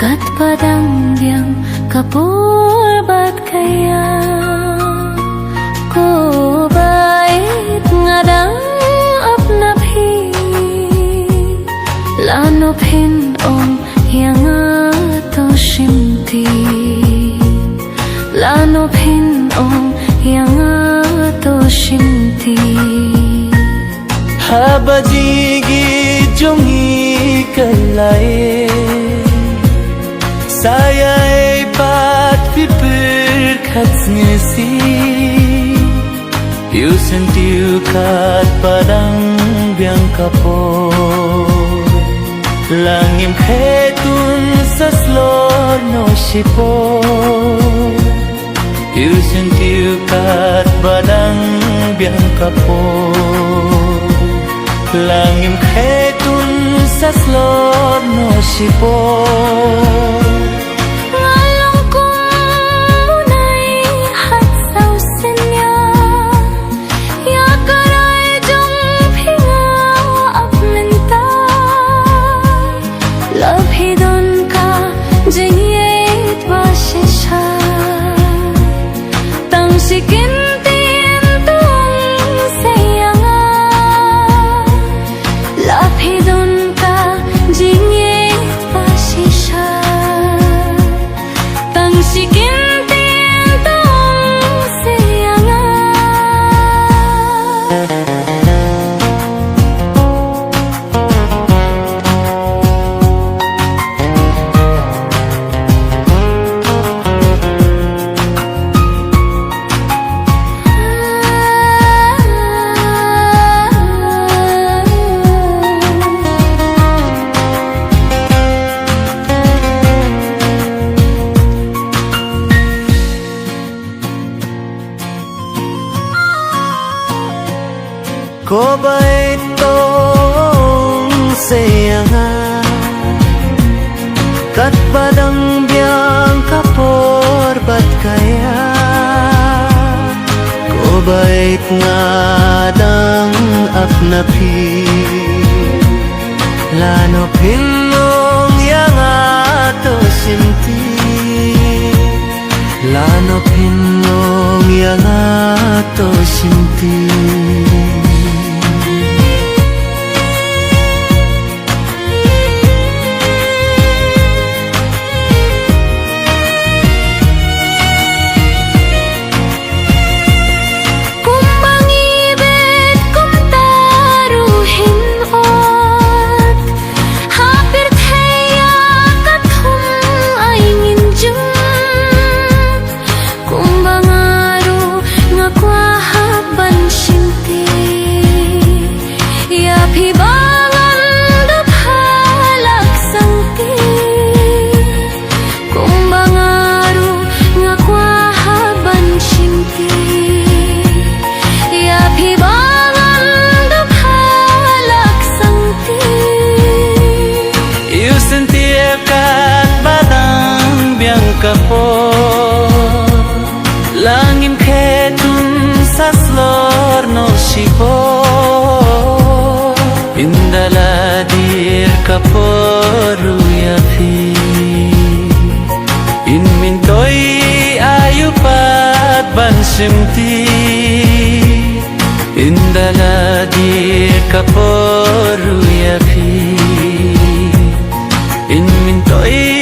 kat padang biang kapur bat kaya ko bait ngadang apna phi lano phin om yang to shimti lano phin om yang to shimti habajigi jongi kalai saya pat pipir khatsngsi you sentiu kat padang biang kapor langim khetun saslor no shipor you sentiu kat padang biang kapor langim khetun saslor no shipor ko bait tong sayanga kat padang biang kapor bat kaya ko bait ngadang apna phi lano pinong yang ato simti lano pinong yang ato simti kapor langim khetun saslor no shipor indaladir kaporu yafi in min toy ayupat ban simti indaladir kaporu yafi in min toy